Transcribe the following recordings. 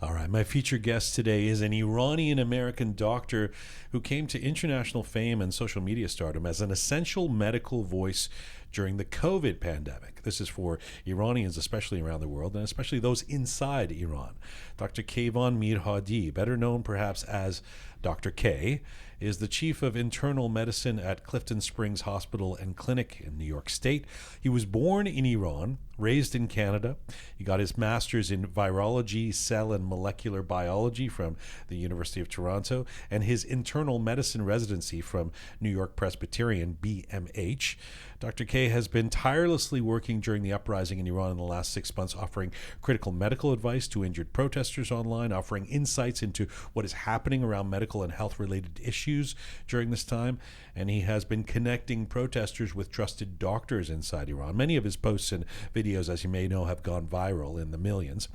All right, my featured guest today is an Iranian-American doctor who came to international fame and social media stardom as an essential medical voice during the COVID pandemic. This is for Iranians, especially around the world, and especially those inside Iran. Dr. Kayvan Mirhadi, better known perhaps as Dr. K, is the chief of internal medicine at Clifton Springs Hospital and Clinic in New York State. He was born in Iran, raised in Canada. He got his master's in virology, cell and molecular biology from the University of Toronto, and his internal medicine residency from New York Presbyterian, BMH. Dr. K has been tirelessly working during the uprising in Iran in the last 6 months, offering critical medical advice to injured protesters online, offering insights into what is happening around medical and health-related issues during this time, and he has been connecting protesters with trusted doctors inside Iran. Many of his posts and videos, as you may know, have gone viral in the millions.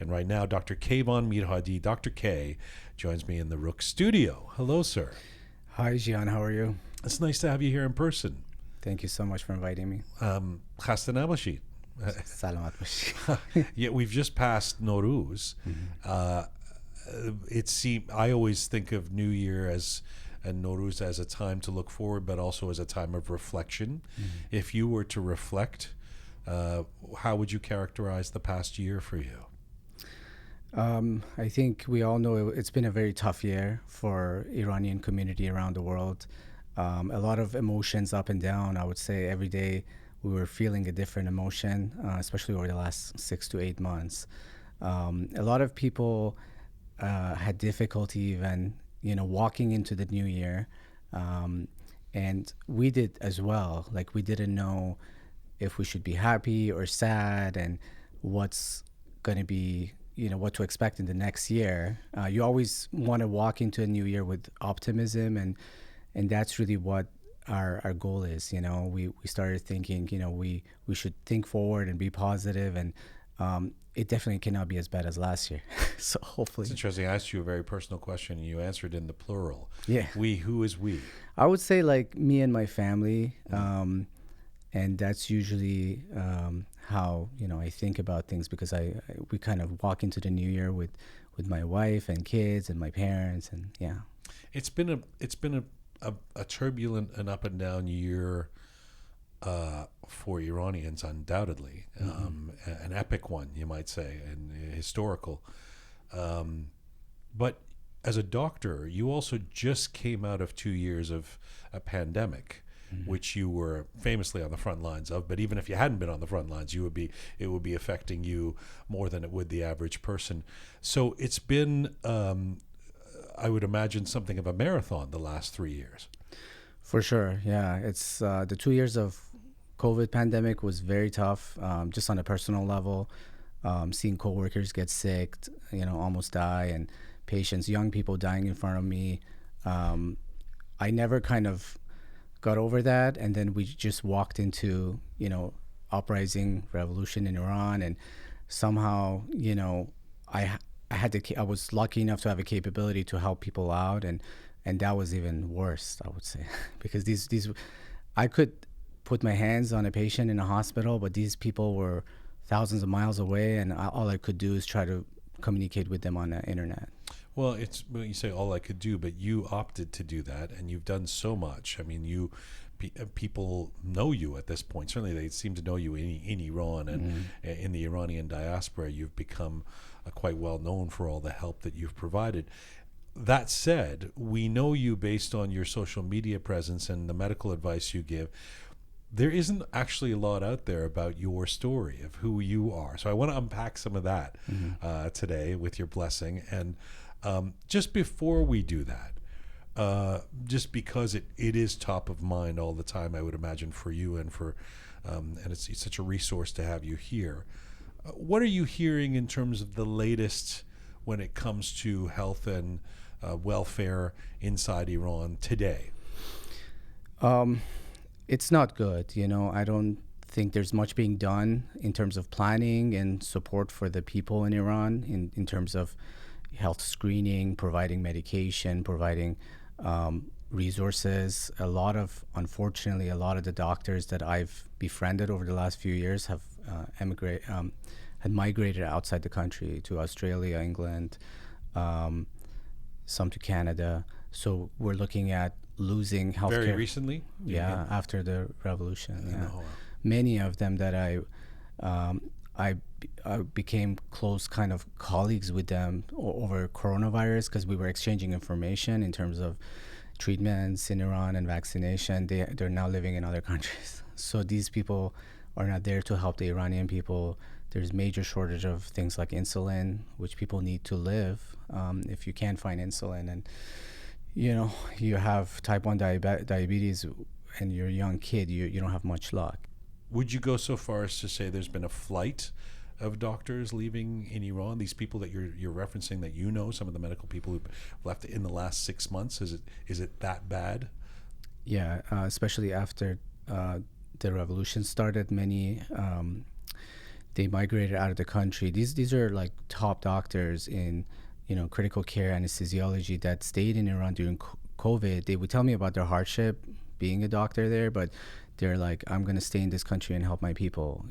And right now, Dr. Kayvan Mirhadi, Dr. K, joins me in the Roqe studio. Hello, sir. Hi, Jian. How are you? It's nice to have you here in person. Thank you so much for inviting me. خسته نباشید. Salamat bashi. Yeah, we've just passed Nowruz. I always think of New Year and Nowruz as a time to look forward, but also as a time of reflection. If you were to reflect, how would you characterize the past year for you? I think we all know it's been a very tough year for Iranian community around the world. A lot of emotions up and down. I would say every day we were feeling a different emotion, especially over the last 6 to 8 months. A lot of people had difficulty even, walking into the new year. And we did as well. Like, we didn't know if we should be happy or sad and what's going to be, what to expect in the next year. You always want to walk into a new year with optimism, and that's really what our goal is. We started thinking, we should think forward and be positive, and it definitely cannot be as bad as last year. So hopefully. It's interesting. I asked you a very personal question, and you answered in the plural. Yeah. We, who is we? I would say like me and my family, and that's usually how I think about things, because we kind of walk into the new year with my wife and kids and my parents, and yeah. It's been a turbulent and up and down year for Iranians, undoubtedly. An epic one, you might say, and historical. But as a doctor, you also just came out of 2 years of a pandemic, which you were famously on the front lines of. But even if you hadn't been on the front lines, it would be affecting you more than it would the average person. So it's been, I would imagine, something of a marathon the last 3 years. For sure, yeah. It's the 2 years of COVID pandemic was very tough, just on a personal level. Seeing coworkers get sick, almost die, and patients, young people dying in front of me. I never kind of got over that, and then we just walked into, uprising, revolution in Iran, and somehow, I was lucky enough to have a capability to help people out, and that was even worse, I would say, because these I could put my hands on a patient in a hospital, but these people were thousands of miles away, and all I could do is try to communicate with them on the internet. Well, you say all I could do, but you opted to do that, and you've done so much. I mean, people know you at this point. Certainly, they seem to know you in Iran and in the Iranian diaspora. You've become quite well known for all the help that you've provided. That said, we know you based on your social media presence and the medical advice you give. There isn't actually a lot out there about your story of who you are. So I want to unpack some of that today with your blessing. And just before we do that, just because it is top of mind all the time, I would imagine, for you and and it's such a resource to have you here. What are you hearing in terms of the latest when it comes to health and welfare inside Iran today? It's not good. I don't think there's much being done in terms of planning and support for the people in Iran in terms of health screening, providing medication, providing resources. Unfortunately, a lot of the doctors that I've befriended over the last few years have had migrated outside the country to Australia, England, some to Canada. So we're looking at losing healthcare. Very recently? Yeah, after the revolution. Yeah. Oh, wow. Many of them that I became close kind of colleagues with them over coronavirus, because we were exchanging information in terms of treatments in Iran and vaccination. They're now living in other countries. So these people are not there to help the Iranian people. There's major shortage of things like insulin, which people need to live. If you can't find insulin, and you have type 1 diabetes and you're a young kid, you don't have much luck. Would you go so far as to say there's been a flight of doctors leaving in Iran? These people that you're referencing, that some of the medical people who've left in the last 6 months, is it that bad? Yeah, especially after the revolution started, many they migrated out of the country. These are like top doctors in critical care anesthesiology that stayed in Iran during COVID. They would tell me about their hardship being a doctor there, but they're like, I'm going to stay in this country and help my people,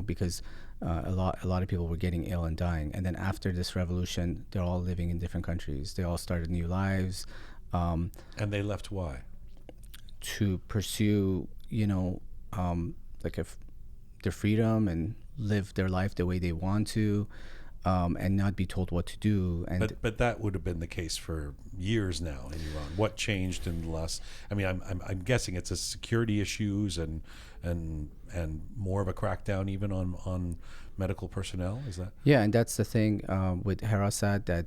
because a lot of people were getting ill and dying. And then after this revolution, they're all living in different countries. They all started new lives. And they left why? To pursue, their freedom and live their life the way they want to, and not be told what to do. And but that would have been the case for years now in Iran. What changed in the last? I mean, I'm guessing it's a security issues and more of a crackdown even on medical personnel. Is that? Yeah, and that's the thing with Harasat, that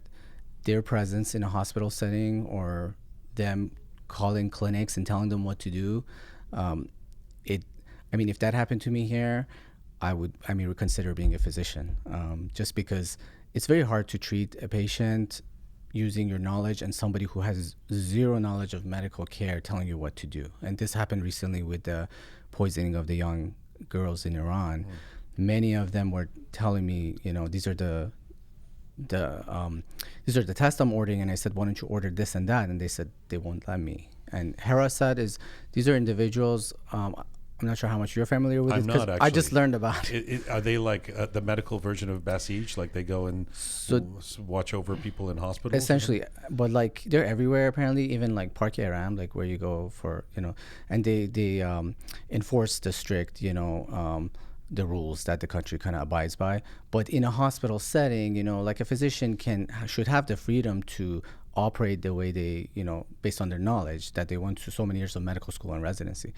their presence in a hospital setting or them calling clinics and telling them what to do, if that happened to me here, I would consider being a physician, just because it's very hard to treat a patient using your knowledge and somebody who has zero knowledge of medical care telling you what to do. And this happened recently with the poisoning of the young girls in Iran. Many of them were telling me, these are the tests I'm ordering, and I said, why don't you order this and that? And they said they won't let me. And Harasat these are individuals. I'm not sure how much you're familiar with. I'm not, actually. I just learned about it. Are they like the medical version of Basij? Like they go and watch over people in hospitals? Essentially, but like they're everywhere apparently, even like Park Aram, like where you go for, and they enforce the strict, the rules that the country kind of abides by. But in a hospital setting, like a physician should have the freedom to operate the way they, based on their knowledge that they went to so many years of medical school and residency.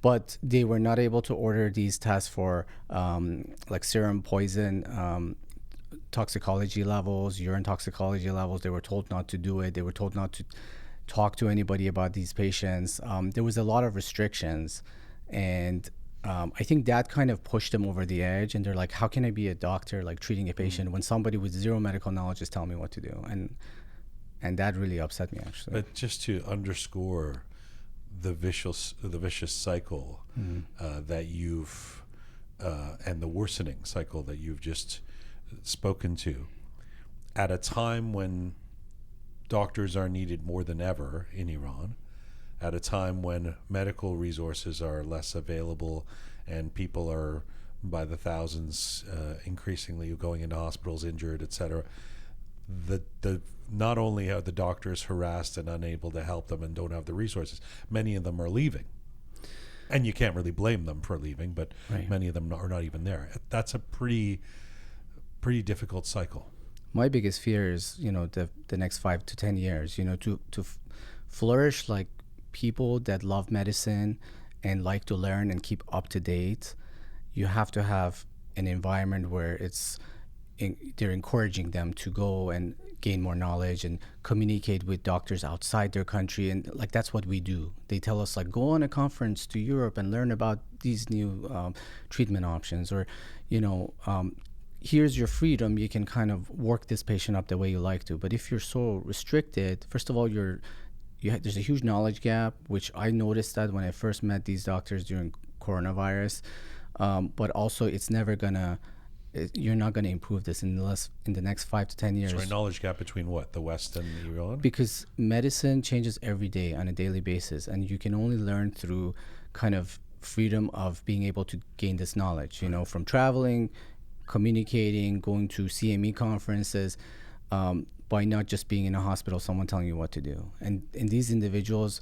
But they were not able to order these tests for like serum poison toxicology levels, urine toxicology levels. They were told not to do it. They were told not to talk to anybody about these patients. There was a lot of restrictions, and I think that kind of pushed them over the edge. And they're like, how can I be a doctor, like treating a patient, when somebody with zero medical knowledge is telling me what to do? And that really upset me, actually. But just to underscore the vicious cycle that you've and the worsening cycle that you've just spoken to, at a time when doctors are needed more than ever in Iran, at a time when medical resources are less available and people are by the thousands increasingly going into hospitals injured, etc. The not only are the doctors harassed and unable to help them and don't have the resources, many of them are leaving. And you can't really blame them for leaving, but right. Many of them are not even there. That's a pretty difficult cycle. My biggest fear is, the next 5 to 10 years, to flourish like people that love medicine and like to learn and keep up to date. You have to have an environment where they're encouraging them to go and gain more knowledge and communicate with doctors outside their country. And like, that's what we do. They tell us, like, go on a conference to Europe and learn about these new treatment options, or, here's your freedom. You can kind of work this patient up the way you like to. But if you're so restricted, first of all, there's a huge knowledge gap, which I noticed that when I first met these doctors during coronavirus. But also, you're not going to improve this in the next 5 to 10 years. So a knowledge gap between what, the West and Iran? Because medicine changes every day on a daily basis, and you can only learn through kind of freedom of being able to gain this knowledge, from traveling, communicating, going to CME conferences, by not just being in a hospital, someone telling you what to do. And these individuals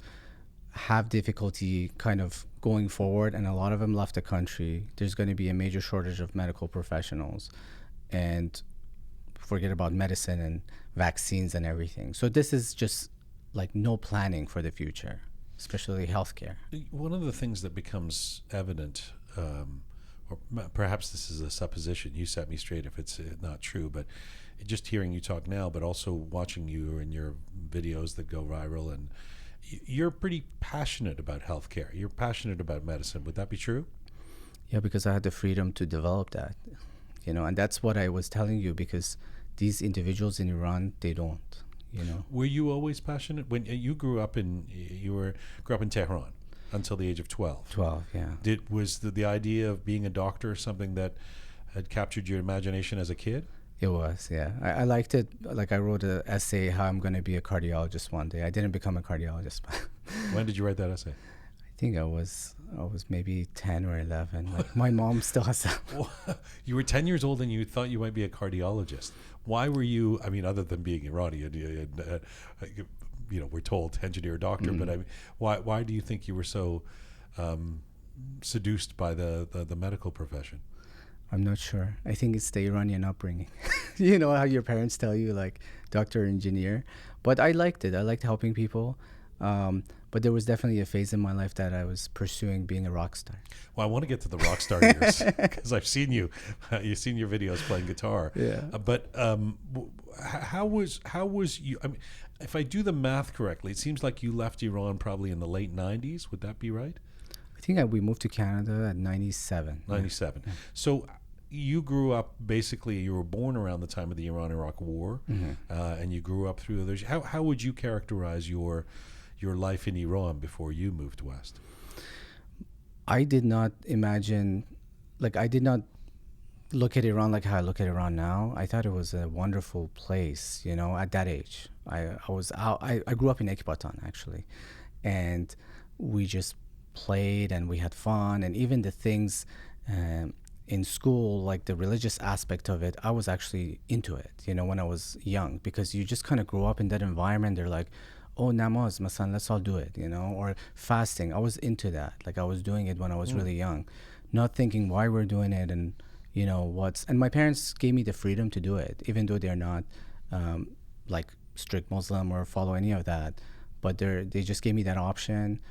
have difficulty kind of going forward, and a lot of them left the country. There's going to be a major shortage of medical professionals, and forget about medicine and vaccines and everything. So this is just like no planning for the future, especially healthcare. One of the things that becomes evident, or perhaps this is a supposition, you set me straight if it's not true, but just hearing you talk now, but also watching you in your videos that go viral, and you're pretty passionate about healthcare. You're passionate about medicine. Would that be true? Yeah, because I had the freedom to develop that, and that's what I was telling you, because these individuals in Iran, they don't, Were you always passionate when you grew up in Tehran until the age of 12? 12, yeah. Was the idea of being a doctor something that had captured your imagination as a kid? It was, yeah. I liked it. Like, I wrote an essay how I'm going to be a cardiologist one day. I didn't become a cardiologist. When did you write that essay? I think I was maybe 10 or 11. Like, my mom still has that. You were 10 years old and you thought you might be a cardiologist. Why were you, other than being Iranian, we're told engineer, doctor, but why do you think you were so seduced by the medical profession? I'm not sure. I think it's the Iranian upbringing. You know how your parents tell you, like, doctor, engineer. But I liked it. I liked helping people. But there was definitely a phase in my life that I was pursuing being a rock star. Well, I want to get to the rock star years because I've seen you. You've seen your videos playing guitar. Yeah. But how was you? If I do the math correctly, it seems like you left Iran probably in the late 90s. Would that be right? I think we moved to Canada at 97. 97. Yeah. So you grew up, basically, you were born around the time of the Iran-Iraq War, and you grew up through those. How would you characterize your life in Iran before you moved west? I did not imagine, I did not look at Iran like how I look at Iran now. I thought it was a wonderful place, at that age. I grew up in Ekbatan, actually, and we just played and we had fun, and even the things in school, like the religious aspect of it, I was actually into it, when I was young, because you just kind of grow up in that environment. They're like, oh, namaz, masan, let's all do it, or fasting. I was into that. Like, I was doing it when I was really young, not thinking why we're doing it and, and my parents gave me the freedom to do it, even though they're not like strict Muslim or follow any of that, but they just gave me that option.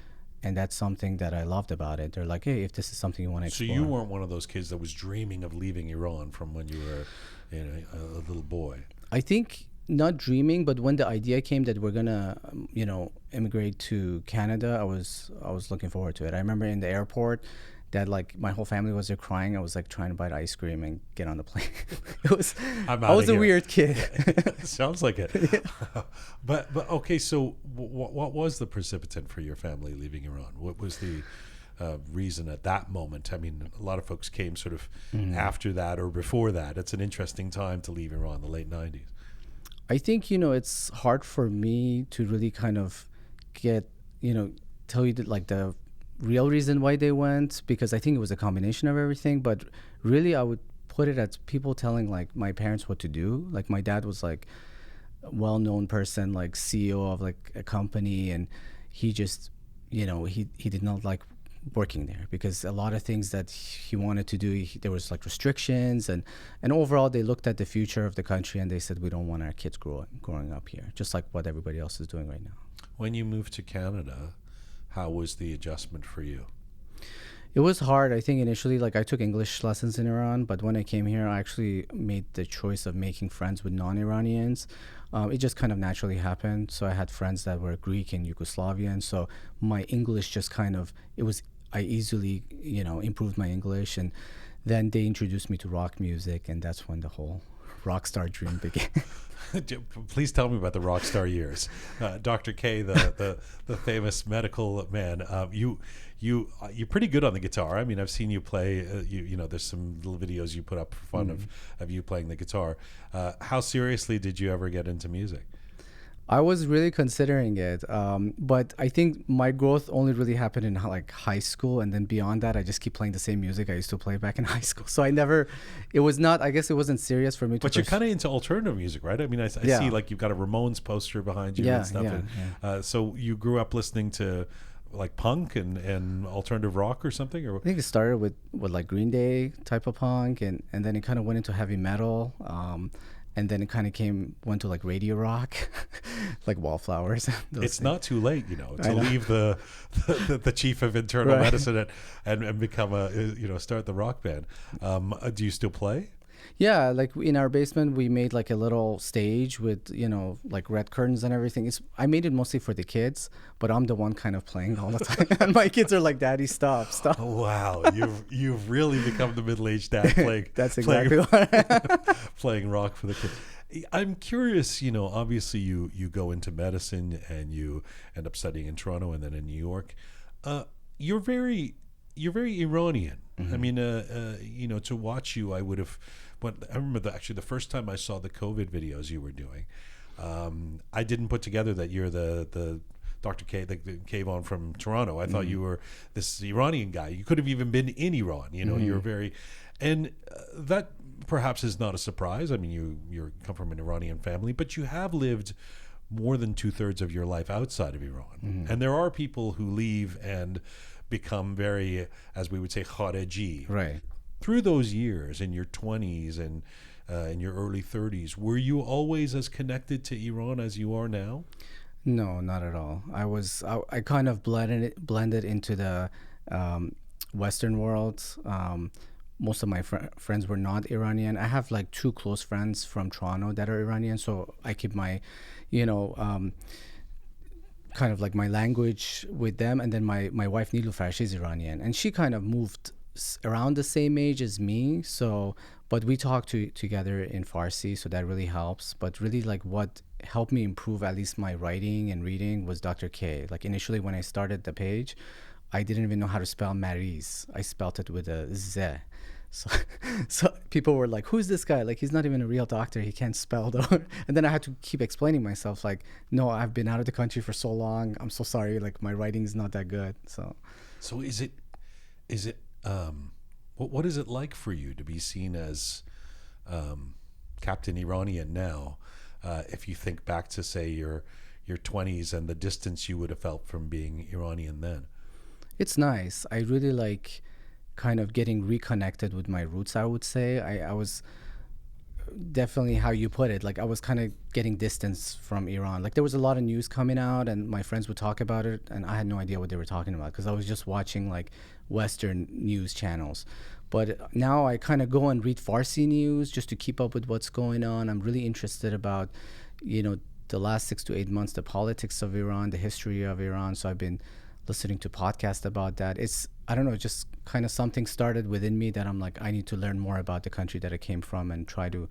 And that's something that I loved about it. They're like, hey, if this is something you want to explore. So you weren't one of those kids that was dreaming of leaving Iran from when you were a little boy? I think not dreaming, but when the idea came that we're going to, immigrate to Canada, I was looking forward to it. I remember in the airport that, like, my whole family was there crying. I was like trying to buy ice cream and get on the plane. I was a weird kid. Sounds like it. Yeah. But okay, so what was the precipitant for your family leaving Iran? What was the reason at that moment? A lot of folks came sort of after that or before that. It's an interesting time to leave Iran, the late 90s. I think, it's hard for me to really kind of tell you that, like, the real reason why they went, because I think it was a combination of everything. But really, I would put it as people telling, like, my parents what to do. Like, my dad was like a well-known person, like CEO of like a company, and he just, he did not like working there because a lot of things that he wanted to do, there was like restrictions, and overall they looked at the future of the country and they said, we don't want our kids growing up here, just like what everybody else is doing right now. When you moved to Canada, how was the adjustment for you? It was hard. I think initially, like, I took English lessons in Iran, but when I came here, I actually made the choice of making friends with non-Iranians. It just kind of naturally happened. So I had friends that were Greek and Yugoslavian. So my English just I easily, improved my English. And then they introduced me to rock music, and that's when the whole rock star dream began. Please tell me about the rock star years. Dr. K, the famous medical man, you're pretty good on the guitar. I've seen you play, there's some little videos you put up for fun of you playing the guitar. How seriously did you ever get into music? I was really considering it, but I think my growth only really happened in like high school, and then beyond that, I just keep playing the same music I used to play back in high school. So I never, it was not. I guess it wasn't serious for me to. But you're kind of into alternative music, right? I mean, I Yeah. see like you've got a Ramones poster behind you Yeah, and stuff. yeah, And, yeah. so you grew up listening to like punk and alternative rock or something, or I think it started with like Green Day type of punk, and then it kind of went into heavy metal, and then it kind of went to like radio rock, like Wallflowers. Those it's things. not too late, to I know. leave the chief of internal Right. medicine and become start the rock band. Do you still play? Yeah, like in our basement, we made like a little stage with, like red curtains and everything. I made it mostly for the kids, but I'm the one kind of playing all the time. And my kids are like, "Daddy, stop, stop." Oh, wow, you've really become the middle-aged dad playing. That's playing, exactly what. playing rock for the kids. I'm curious, obviously you go into medicine and you end up studying in Toronto and then in New York. You're very Iranian. I mean, to watch you, I would have. I remember actually the first time I saw the COVID videos you were doing, I didn't put together that you're the Dr. K, the Kayvan from Toronto. I thought you were this Iranian guy. You could have even been in Iran. You're very, and that perhaps is not a surprise. I mean, you come from an Iranian family, but you have lived more than 2/3 of your life outside of Iran. And there are people who leave and become very, as we would say, khareji. Right. Through those years, in your 20s and in your early 30s, were you always as connected to Iran as you are now? No, not at all. I kind of blended into the Western world. Most of my friends were not Iranian. I have like two close friends from Toronto that are Iranian, so I keep my, kind of like my language with them. And then my wife Nilufar, she's Iranian, and she kind of moved around the same age as me. So, but we talk together in Farsi, so that really helps. But really, like what helped me improve at least my writing and reading was Dr. K. Like initially when I started the page, I didn't even know how to spell Mariz. I spelled it with a Z. So people were like, "Who's this guy? Like he's not even a real doctor. He can't spell though." And then I had to keep explaining myself, like, "No, I've been out of the country for so long. I'm so sorry. Like my writing is not that good." So is it what is it like for you to be seen as Captain Iranian now? If you think back to say your 20s and the distance you would have felt from being Iranian then. It's nice. I really like kind of getting reconnected with my roots, I would say. I was definitely how you put it. Like I was kind of getting distance from Iran. Like there was a lot of news coming out and my friends would talk about it and I had no idea what they were talking about because I was just watching like Western news channels. But now I kind of go and read Farsi news just to keep up with what's going on. I'm really interested about, the last 6 to 8 months, the politics of Iran, the history of Iran. So I've been listening to podcasts about that. It's, I don't know, just kind of something started within me that I'm like, I need to learn more about the country that I came from and try to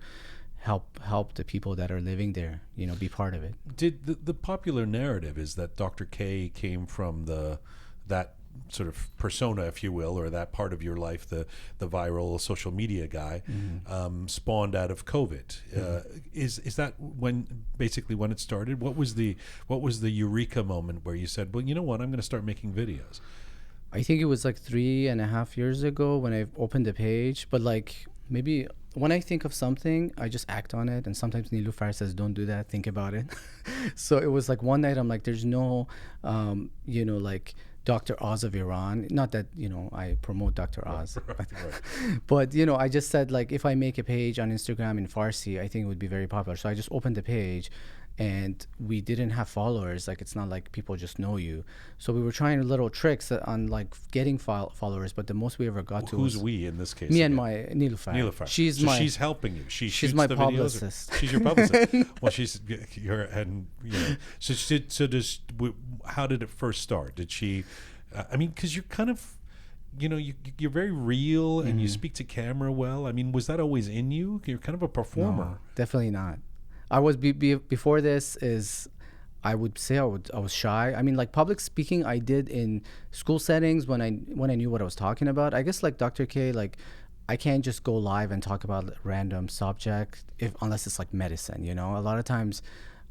help the people that are living there, be part of it. Did the popular narrative is that Dr. K came from that sort of persona, if you will, or that part of your life, the viral social media guy, spawned out of COVID. Is that when it started? What was the eureka moment where you said, well, you know what, I'm going to start making videos? I think it was like 3.5 years ago when I opened the page, but like maybe when I think of something, I just act on it. And sometimes Nilufar says, don't do that, think about it. So it was like one night I'm like, there's no, like Dr. Oz of Iran. Not that, I promote Dr. Oz. Right. But, I just said like, if I make a page on Instagram in Farsi, I think it would be very popular. So I just opened the page and we didn't have followers. Like, it's not like people just know you. So we were trying little tricks on like getting followers, but the most we ever got to who's was we in this case? me again? and my Nilufar. She's helping you. She she's shoots my the publicist. Videos. She's your publicist. Well, how did it first start? Did she? I mean, because you're kind of, you're very real and you speak to camera well. I mean, was that always in you? You're kind of a performer. No, definitely not. I was before this is. I would say I was shy. I mean, like public speaking, I did in school settings when I knew what I was talking about. I guess like Dr. K, like I can't just go live and talk about random subject unless it's like medicine. A lot of times,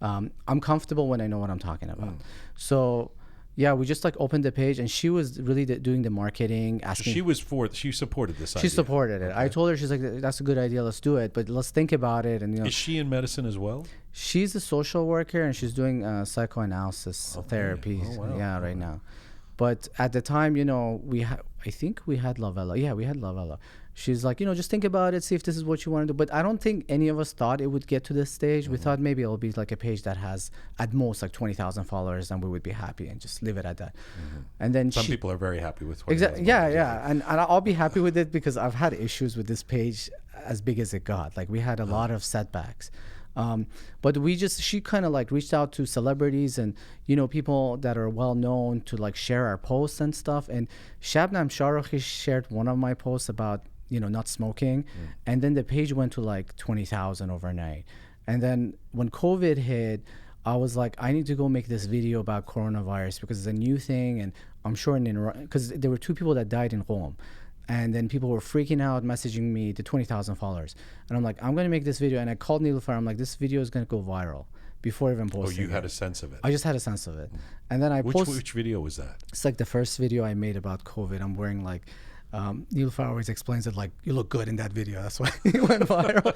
I'm comfortable when I know what I'm talking about. So yeah, we just like opened the page, and she was really doing the marketing, So asking. she supported this She idea. supported it. I told her, she's like, that's a good idea, let's do it, but let's think about it. And Is she in medicine as well? she's a social worker, and she's doing psychoanalysis therapy. Oh, wow. Yeah, right now. But at the time, I think we had Lavella. Yeah, we had Lavella. She's like, just think about it, see if this is what you want to do. But I don't think any of us thought it would get to this stage. We thought maybe it'll be like a page that has at most like 20,000 followers, and we would be happy and just leave it at that. And then Some people are very happy with exactly. 20,000 Yeah, followers. yeah, and I'll be happy with it because I've had issues with this page as big as it got. Like we had a lot of setbacks. But she kind of like reached out to celebrities and people that are well known to like share our posts and stuff. And Shabnam Shahrukhi shared one of my posts about not smoking, and then the page went to like 20,000 overnight. And then when COVID hit, I was like, I need to go make this video about coronavirus because it's a new thing, and I'm sure because there were 2 people that died in Qom. And then people were freaking out, messaging me the 20,000 followers. And I'm like, I'm going to make this video. And I called Nilüfer. I'm like, this video is going to go viral before even posting. Oh, you had a sense of it. I just had a sense of it. And then I posted. Which video was that? It's like the first video I made about COVID. I'm wearing like, Nilüfer always explains it like, you look good in that video. That's why it went viral.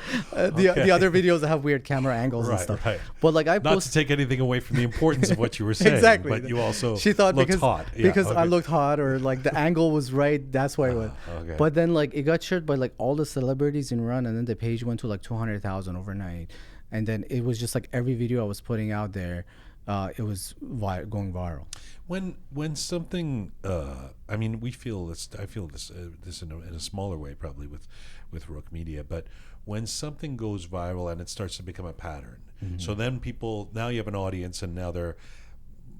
The other videos have weird camera angles and stuff. Right. But like not to take anything away from the importance of what you were saying. Exactly. But you also she thought looked because, hot. Because I looked hot, or like the angle was right. That's why it went. Okay. But then like it got shared by like all the celebrities in Iran, and then the page went to like 200,000 overnight. And then it was just like every video I was putting out there, it was going viral. When something, I mean, we feel this. I feel this in a smaller way, probably with Roqe Media. But when something goes viral and it starts to become a pattern, so then people, now you have an audience, and now they're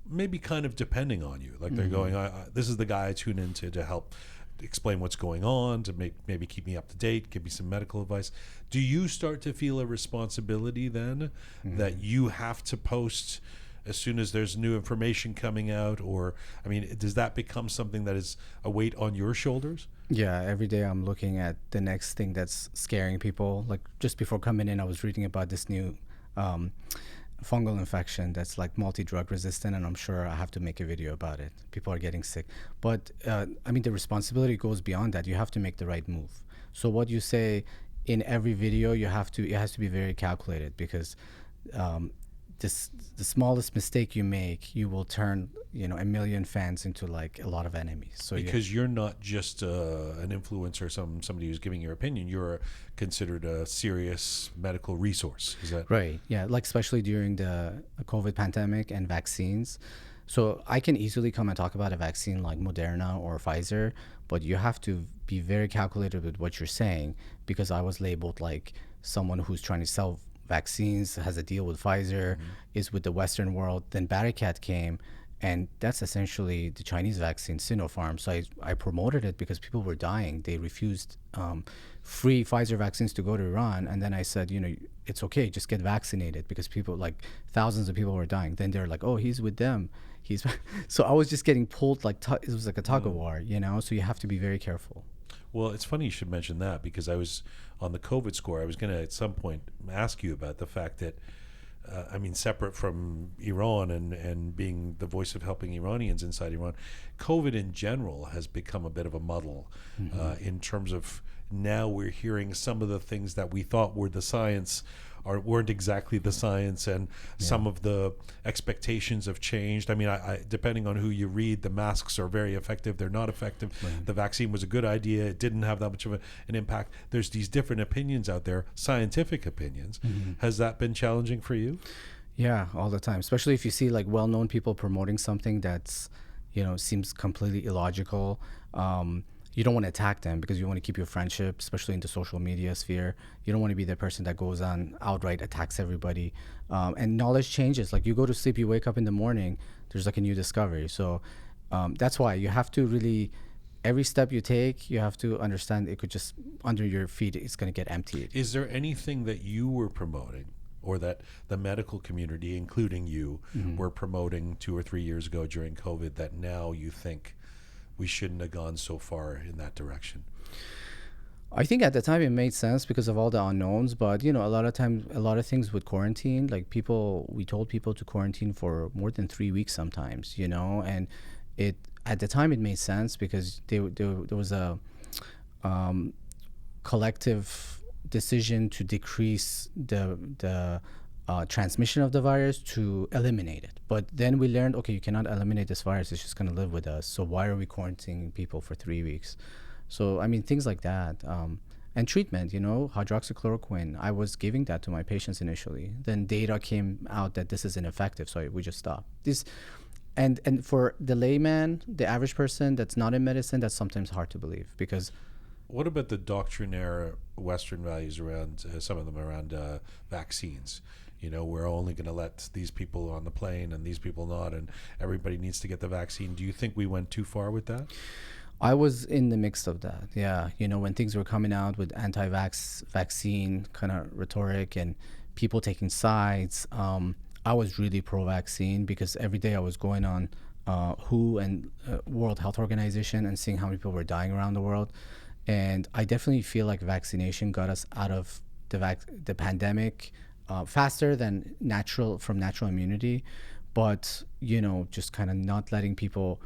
maybe kind of depending on you. Like they're going, this is the guy I tune into to help explain what's going on, to maybe keep me up to date, give me some medical advice. Do you start to feel a responsibility then that you have to post as soon as there's new information coming out? Or, I mean, does that become something that is a weight on your shoulders? Yeah, every day I'm looking at the next thing that's scaring people. Like just before coming in, I was reading about this new fungal infection that's like multi-drug resistant, and I'm sure I have to make a video about it. People are getting sick. But I mean, the responsibility goes beyond that. You have to make the right move. So what you say in every video, it has to be very calculated, because the smallest mistake you make, you will turn a million fans into like a lot of enemies. So because you're not just an influencer, somebody who's giving your opinion. You're considered a serious medical resource. Is that right? Yeah, like especially during the COVID pandemic and vaccines. So I can easily come and talk about a vaccine like Moderna or Pfizer, but you have to be very calculated with what you're saying, because I was labeled like someone who's trying to sell vaccines, has a deal with Pfizer, is with the Western world. Then Barakat came, and that's essentially the Chinese vaccine, Sinopharm. So I promoted it because people were dying. They refused free Pfizer vaccines to go to Iran. And then I said, it's okay, just get vaccinated, because people, like thousands of people were dying. Then they're like, oh, he's with them. So I was just getting pulled, like it was like a tug of war, so you have to be very careful. Well, it's funny you should mention that, because I was on the COVID score. I was going to at some point ask you about the fact that, separate from Iran and being the voice of helping Iranians inside Iran, COVID in general has become a bit of a muddle in terms of, now we're hearing some of the things that we thought were the science weren't exactly the science, and some of the expectations have changed. I mean, I depending on who you read, the masks are very effective, they're not effective. Right. The vaccine was a good idea, it didn't have that much of an impact. There's these different opinions out there, scientific opinions. Has that been challenging for you? Yeah, all the time, especially if you see like well-known people promoting something that's seems completely illogical. You don't want to attack them, because you want to keep your friendship, especially in the social media sphere. You don't want to be the person that goes on outright attacks everybody. And knowledge changes. Like you go to sleep, you wake up in the morning, there's like a new discovery. So that's why you have to really, every step you take, you have to understand it could just, under your feet, it's going to get emptied. Is there anything that you were promoting, or that the medical community, including you, were promoting 2 or 3 years ago during COVID, that now you think we shouldn't have gone so far in that direction? I think at the time it made sense because of all the unknowns, but a lot of times, a lot of things with quarantine, like we told people to quarantine for more than 3 weeks sometimes, and it at the time it made sense because there was a collective decision to decrease the transmission of the virus to eliminate it. But then we learned, okay, you cannot eliminate this virus; it's just going to live with us. So why are we quarantining people for 3 weeks? So, I mean, things like that. And treatment, hydroxychloroquine, I was giving that to my patients initially. Then data came out that this is ineffective, so we just stopped. And for the layman, the average person that's not in medicine, that's sometimes hard to believe because. What about the doctrinaire Western values around, some of them around vaccines? We're only going to let these people on the plane and these people not, and everybody needs to get the vaccine. Do you think we went too far with that? I was in the mix of that. Yeah. When things were coming out with vaccine kind of rhetoric and people taking sides, I was really pro-vaccine because every day I was going on WHO and World Health Organization and seeing how many people were dying around the world. And I definitely feel like vaccination got us out of the pandemic faster than natural immunity. But, just kind of not letting people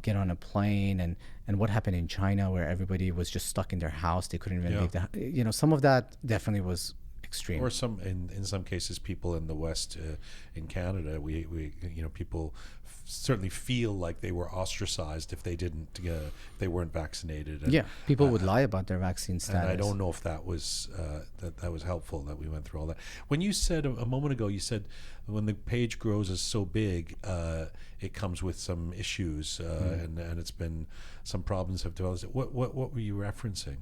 get on a plane and what happened in China where everybody was just stuck in their house. They couldn't even leave some of that definitely was extreme. Or in some cases, people in the West, in Canada, we people certainly feel like they were ostracized if they they weren't vaccinated. And, people would lie about their vaccine status. And I don't know if that was that was helpful that we went through all that. When you said a moment ago, you said when the page grows is so big, it comes with some issues, and it's been some problems have developed. What were you referencing?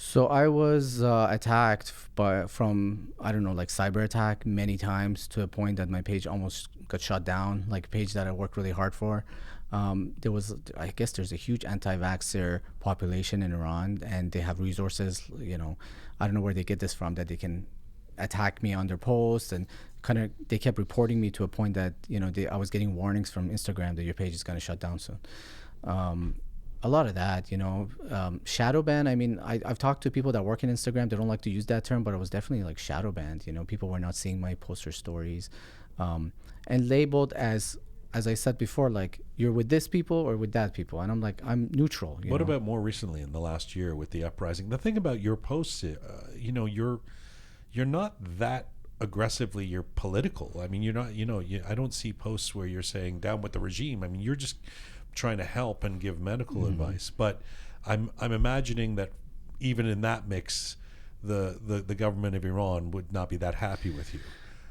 So I was attacked from cyber attack many times to a point that my page almost got shut down. Like a page that I worked really hard for. I guess there's a huge anti-vaxxer population in Iran, and they have resources. I don't know where they get this from, that they can attack me on their posts, and kind of they kept reporting me to a point that I was getting warnings from Instagram that your page is going to shut down soon. A lot of that, shadow ban. I mean, I've talked to people that work in Instagram. They don't like to use that term, but I was definitely like shadow banned. People were not seeing my posts or stories, and labeled as I said before, like you're with this people or with that people, and I'm like I'm neutral. What about more recently in the last year with the uprising? The thing about your posts, you're not that aggressively, you're political. I mean, you're not. I don't see posts where you're saying down with the regime. I mean, you're just trying to help and give medical advice, but I'm imagining that even in that mix, the government of Iran would not be that happy with you.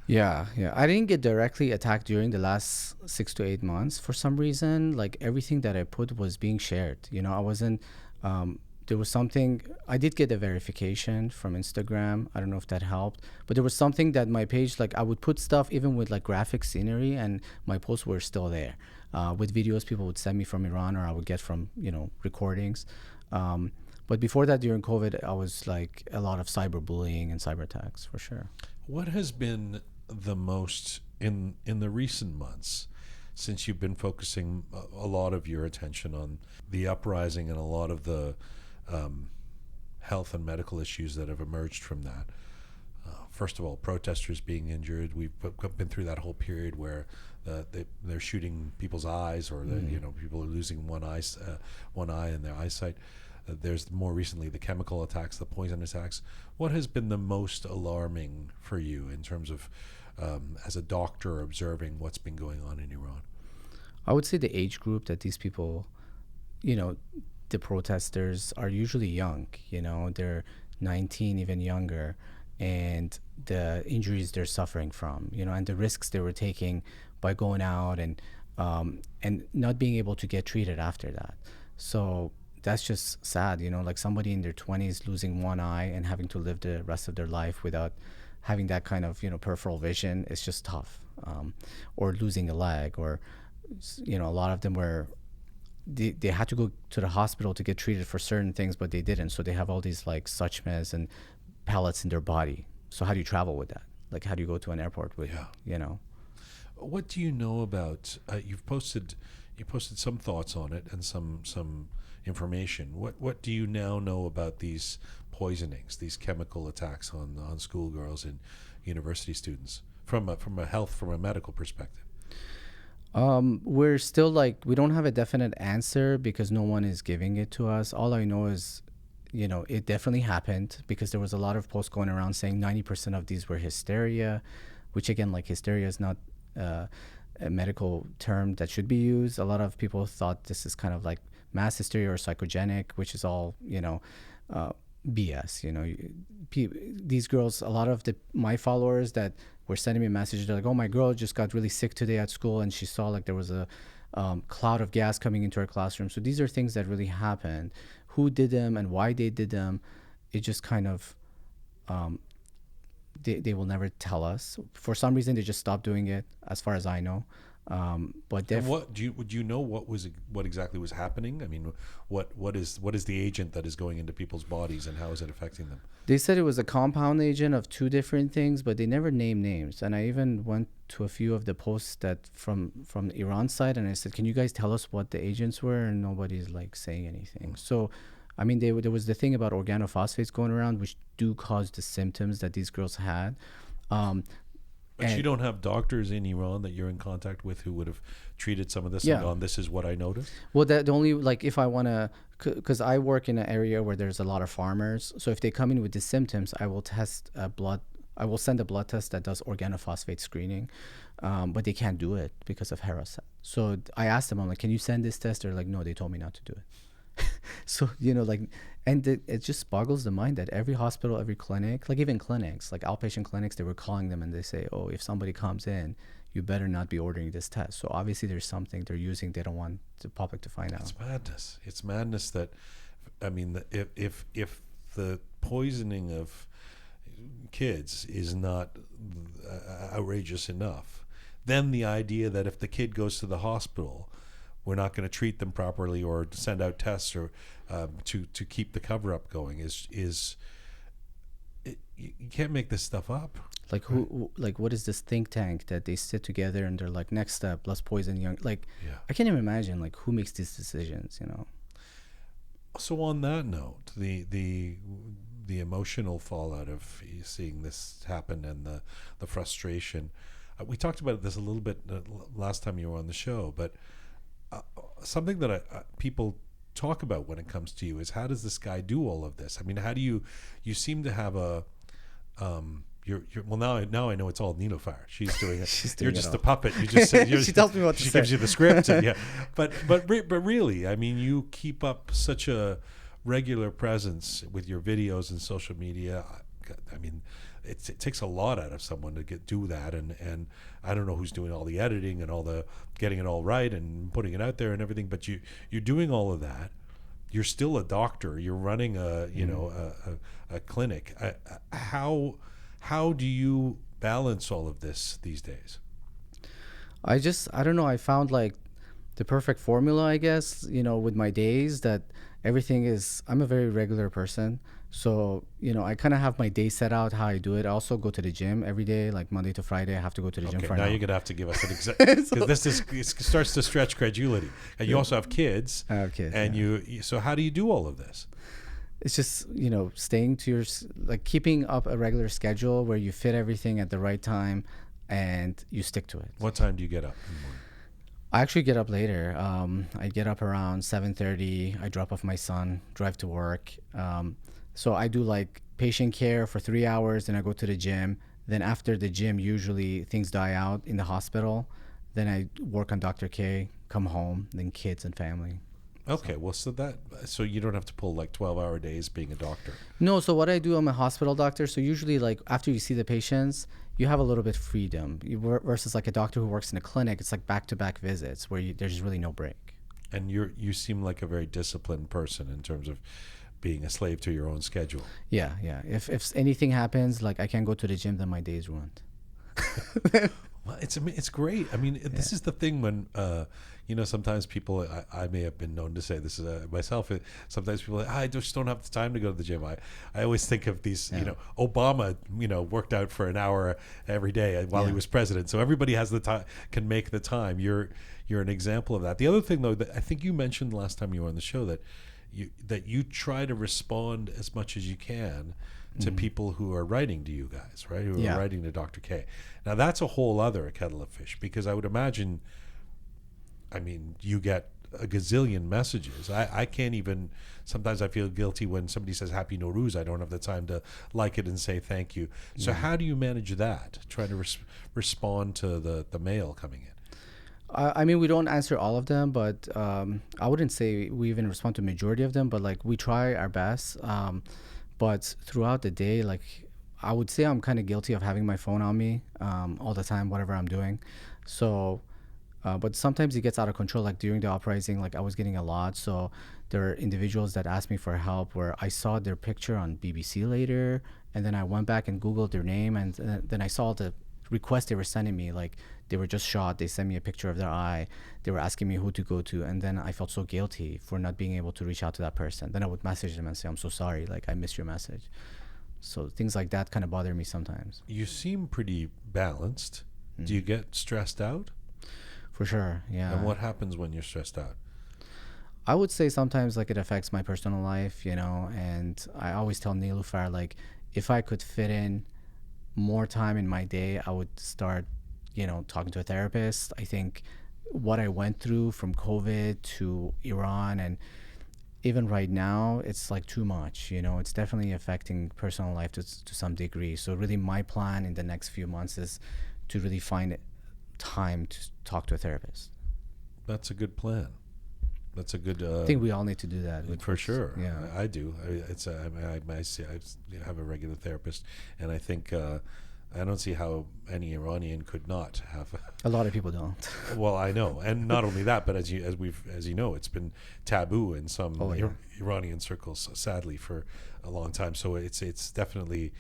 Yeah. I didn't get directly attacked during the last 6 to 8 months for some reason. Like everything that I put was being shared. I wasn't. There was something. I did get a verification from Instagram. I don't know if that helped, but there was something that my page, like I would put stuff even with like graphic scenery, and my posts were still there. With videos people would send me from Iran, or I would get from recordings. But before that, during COVID, I was like a lot of cyberbullying and cyber attacks for sure. What has been the most in the recent months, since you've been focusing a lot of your attention on the uprising and a lot of the health and medical issues that have emerged from that? First of all, protesters being injured. We've been through that whole period where they're shooting people's eyes, or people are losing one eye in their eyesight. There's more recently the chemical attacks, the poison attacks. What has been the most alarming for you in terms of, as a doctor, observing what's been going on in Iran? I would say the age group that these people, the protesters are usually young. They're 19, even younger, and the injuries they're suffering from, and the risks they were taking by going out and not being able to get treated after that. So that's just sad, like somebody in their 20s losing one eye and having to live the rest of their life without having that kind of, peripheral vision. It's just tough. Or losing a leg, or, a lot of them were, they had to go to the hospital to get treated for certain things, but they didn't. So they have all these like suchmes and pellets in their body. So how do you travel with that? Like, how do you go to an airport with, What do you know about, you posted some thoughts on it and some information. What do you now know about these poisonings, these chemical attacks on schoolgirls and university students from a medical perspective? We're still like, we don't have a definite answer because no one is giving it to us. All I know is, it definitely happened because there was a lot of posts going around saying 90% of these were hysteria, which again, like hysteria is not a medical term that should be used. A lot of people thought this is kind of like mass hysteria or psychogenic, which is all, BS. These girls, a lot of my followers that were sending me messages, they're like, oh, my girl just got really sick today at school and she saw like there was a cloud of gas coming into her classroom. So these are things that really happened. Who did them and why they did them, it just kind of they will never tell us. For some reason they just stopped doing it, as far as I know. But would you know what exactly was happening? I mean, what is the agent that is going into people's bodies and how is it affecting them? They said it was a compound agent of two different things, but they never named names. And I even went to a few of the posts that from the Iran side, and I said, can you guys tell us what the agents were? And nobody's like saying anything. So, I mean, there was the thing about organophosphates going around, which do cause the symptoms that these girls had. But you don't have doctors in Iran that you're in contact with who would have treated some of this and gone, this is what I noticed? Well, the only, like, if I want to, because I work in an area where there's a lot of farmers. So if they come in with the symptoms, I will I will send a blood test that does organophosphate screening. But they can't do it because of harassment. So I asked them, I'm like, can you send this test? They're like, no, they told me not to do it. So, it just boggles the mind that every hospital, every clinic, like even clinics, like outpatient clinics, they were calling them and they say, oh, if somebody comes in, you better not be ordering this test. So obviously there's something they're using they don't want the public to find out. It's madness. It's madness that, I mean, if the poisoning of kids is not outrageous enough, then the idea that if the kid goes to the hospital, we're not going to treat them properly or send out tests or to keep the cover up going you can't make this stuff up. Like what is this think tank that they sit together and they're like, next step, let's poison young, I can't even imagine like who makes these decisions, So on that note, the emotional fallout of seeing this happen and the frustration, we talked about this a little bit last time you were on the show, but something that people talk about when it comes to you is, how does this guy do all of this? I mean, how do you seem to have a you're well, now I know it's all Niloufar. She's doing it. You're just a puppet. You just she tells me what to say. She gives you the script. And, but really, I mean, you keep up such a regular presence with your videos and social media. I mean, it takes a lot out of someone to do that, and I don't know who's doing all the editing and all the getting it all right and putting it out there and everything. But you're doing all of that. You're still a doctor. You're running a clinic. How do you balance all of this these days? I don't know. I found like the perfect formula, I guess, with my days, that everything is, I'm a very regular person. So, I kind of have my day set out how I do it. I also go to the gym every day, like Monday to Friday. I have to go to the gym for an hour. Now you're going to have to give us an example, because it starts to stretch credulity. And you also have kids. I have kids. And so how do you do all of this? It's just, staying to keeping up a regular schedule where you fit everything at the right time and you stick to it. What time do you get up in the morning? I actually get up later. I get up around 7:30. I drop off my son, drive to work. So I do like patient care for 3 hours, then I go to the gym. Then after the gym, usually things die out in the hospital. Then I work on Dr. K, come home, then kids and family. Okay, so you don't have to pull like 12-hour days being a doctor. No, so what I do, I'm a hospital doctor. So usually like after you see the patients, you have a little bit of freedom versus like a doctor who works in a clinic. It's like back-to-back visits where there's really no break. And you seem like a very disciplined person in terms of being a slave to your own schedule. Yeah. If anything happens, like I can't go to the gym, then my day is ruined. Well, it's great. I mean, this is the thing when sometimes people, I may have been known to say this myself. Sometimes people are like, I just don't have the time to go to the gym. I always think of these. Obama, worked out for an hour every day while he was president. So everybody has the time, can make the time. You're an example of that. The other thing though that I think you mentioned last time you were on the show, that you try to respond as much as you can to people who are writing to you guys, right? Who are writing to Dr. K. Now that's a whole other kettle of fish, because I would imagine, I mean, you get a gazillion messages. I can't even, sometimes I feel guilty when somebody says Happy Nowruz. I don't have the time to like it and say thank you. So how do you manage that, trying to respond to the mail coming in? I mean, we don't answer all of them, but I wouldn't say we even respond to majority of them, but like we try our best. But throughout the day, like I would say I'm kind of guilty of having my phone on me all the time, whatever I'm doing. So, but sometimes it gets out of control. Like during the uprising, like I was getting a lot. So there are individuals that asked me for help where I saw their picture on BBC later, and then I went back and Googled their name, and then I saw the request they were sending me. Like they were just shot. They sent me a picture of their eye. They were asking me who to go to, and then I felt so guilty for not being able to reach out to that person. Then I would message them and say, "I'm so sorry. Like I missed your message." So things like that kind of bother me sometimes. You seem pretty balanced. Do you get stressed out? For sure, yeah. And what happens when you're stressed out? I would say sometimes like it affects my personal life, you know, and I always tell Nilufar, like, if I could fit in more time in my day, I would start, you know, talking to a therapist. I think what I went through from COVID to Iran, and even right now, it's like too much, you know, it's definitely affecting personal life to some degree. So really my plan in the next few months is to really find time to talk to a therapist. That's a good plan. That's a good. I think we all need to do that. For sure. Yeah, I do. I have a regular therapist, and I think I don't see how any Iranian could not have. A lot of people don't. Well, I know, and not only that, but as you know, it's been taboo in some Iranian circles, sadly, for a long time. So it's definitely,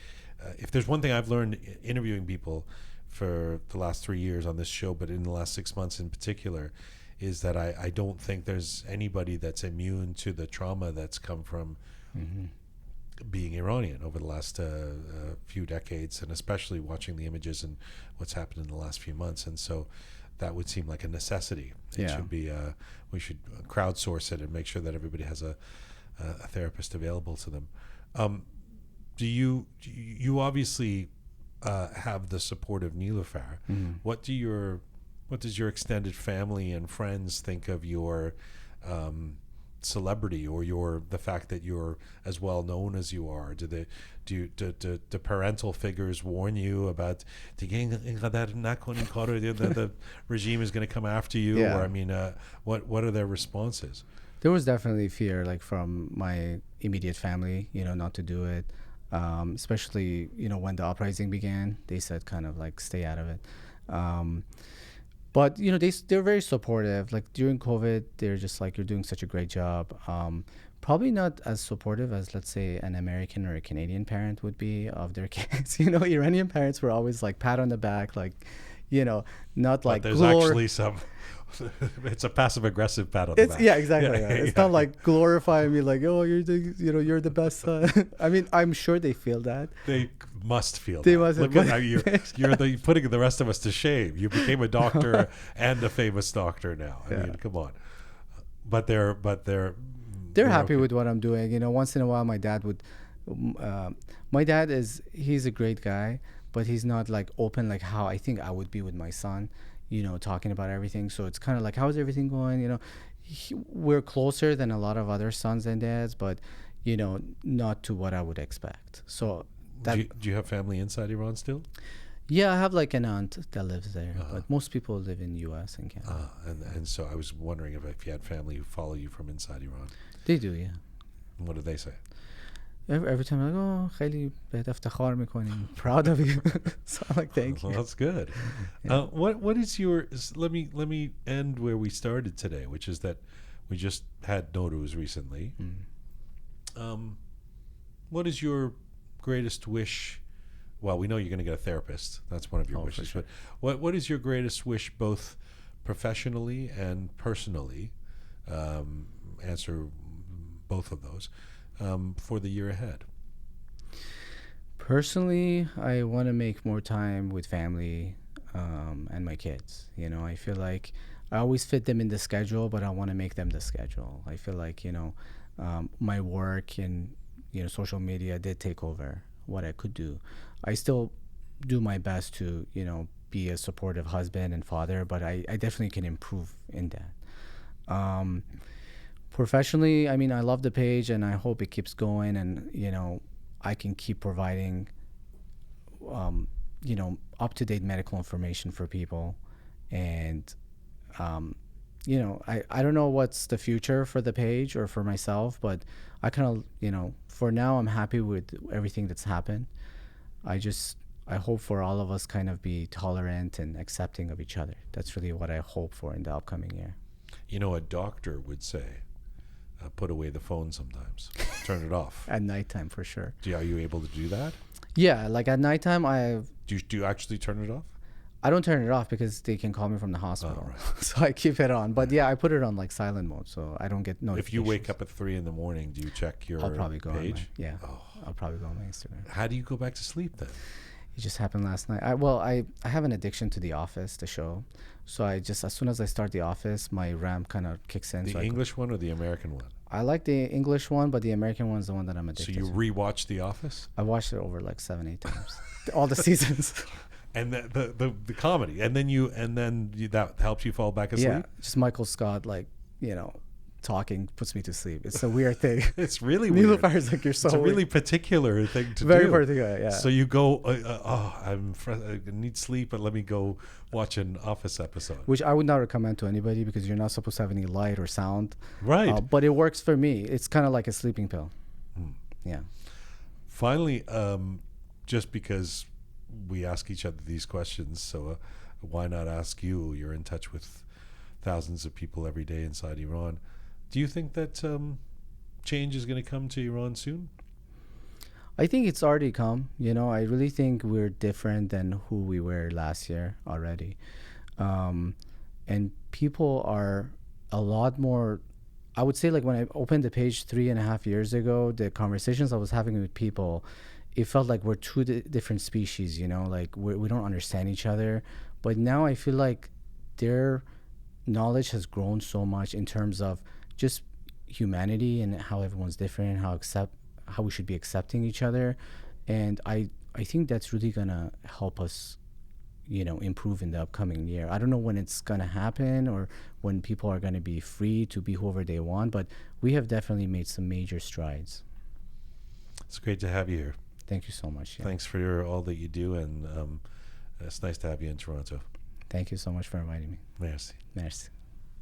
if there's one thing I've learned interviewing people for the last 3 years on this show, but in the last 6 months in particular, is that I don't think there's anybody that's immune to the trauma that's come from being Iranian over the last few decades, and especially watching the images and what's happened in the last few months. And so that would seem like a necessity. It should be, we should crowdsource it and make sure that everybody has a therapist available to them. Do you obviously have the support of Nilufar? What does your extended family and friends think of your celebrity, or the fact that you're as well known as you are? Do parental figures warn you about the regime is going to come after you? Or I mean, what are their responses? There was definitely fear, like from my immediate family, you know, not to do it. Especially, you know, when the uprising began, they said kind of like stay out of it. But, you know, they're very supportive. Like during COVID, they're just like, you're doing such a great job. Probably not as supportive as, let's say, an American or a Canadian parent would be of their kids. You know, Iranian parents were always like pat on the back, like, you know, not like. But there's actually some. It's a passive aggressive pat on the back. Yeah, exactly. Yeah. It's not like glorifying me, like, oh, you're the best son. I mean, I'm sure they feel that. They must feel they that. Must. Look at how you're putting the rest of us to shame. You became a doctor and a famous doctor now. I mean, come on. But they're happy with what I'm doing. You know, once in a while, my dad would. He's a great guy, but he's not like open like how I think I would be with my son. You know, talking about everything. So it's kind of like, how's everything going? You know, we're closer than a lot of other sons and dads, but, you know, not to what I would expect. So do you have family inside Iran still? Yeah, I have like an aunt that lives there, but most people live in U.S. and Canada. And so I was wondering if you had family who follow you from inside Iran. They do, yeah. And what do they say? Every time I'm like, oh, خیلی بهت افتخار میکنیم, proud of you. So I'm like, thank you. Well, that's good. Yeah. What is your? Let me end where we started today, which is that we just had Nowruz recently. What is your greatest wish? Well, we know you're going to get a therapist. That's one of your wishes. Sure. But what is your greatest wish, both professionally and personally? Answer both of those. For the year ahead? Personally, I want to make more time with family and my kids. You know, I feel like I always fit them in the schedule, but I want to make them the schedule. I feel like, you know, my work and social media did take over what I could do. I still do my best to be a supportive husband and father, but I definitely can improve in that. Professionally, I mean, I love the page and I hope it keeps going, and I can keep providing up-to-date medical information for people. And I don't know what's the future for the page or for myself, but I kind of for now I'm happy with everything that's happened. I hope for all of us kind of be tolerant and accepting of each other. That's really what I hope for in the upcoming year. A doctor would say, put away the phone sometimes. Turn it off. At nighttime, for sure. Are you able to do that? Yeah, like at nighttime, Do you actually turn it off? I don't turn it off because they can call me from the hospital. Oh, right. So I keep it on. But yeah, I put it on like silent mode so I don't get notifications. If you wake up at 3 a.m, do you check your I'll probably go page? I'll probably go on my Instagram. How do you go back to sleep then? It just happened last night. I have an addiction to The Office, the show. So as soon as I start The Office, my RAM kind of kicks in. The English one or the American one? I like the English one, but the American one's the one that I'm addicted to. So you rewatch The Office? I watched it over like 7-8 times. All the seasons. And the comedy, and then that helps you fall back asleep. Yeah, just Michael Scott, talking puts me to sleep. It's a weird thing. It's really weird. Niloufer's like, you're so it's a really weird. particular thing to do. Very particular, yeah. So you go, I need sleep, but let me go watch an Office episode. Which I would not recommend to anybody because you're not supposed to have any light or sound. Right. But it works for me. It's kind of like a sleeping pill. Yeah. Finally, just because we ask each other these questions, so why not ask you? You're in touch with thousands of people every day inside Iran. Do you think that change is going to come to Iran soon? I think it's already come. I really think we're different than who we were last year already. And people are a lot more, I would say, like when I opened the page 3.5 years ago, the conversations I was having with people, it felt like we're two different species, like we don't understand each other. But now I feel like their knowledge has grown so much in terms of just humanity and how everyone's different, how we should be accepting each other. And I think that's really gonna help us, improve in the upcoming year. I don't know when it's gonna happen or when people are gonna be free to be whoever they want, but we have definitely made some major strides. It's great to have you here. Thank you so much. Yeah. Thanks for all that you do, and it's nice to have you in Toronto. Thank you so much for inviting me. Merci. Merci.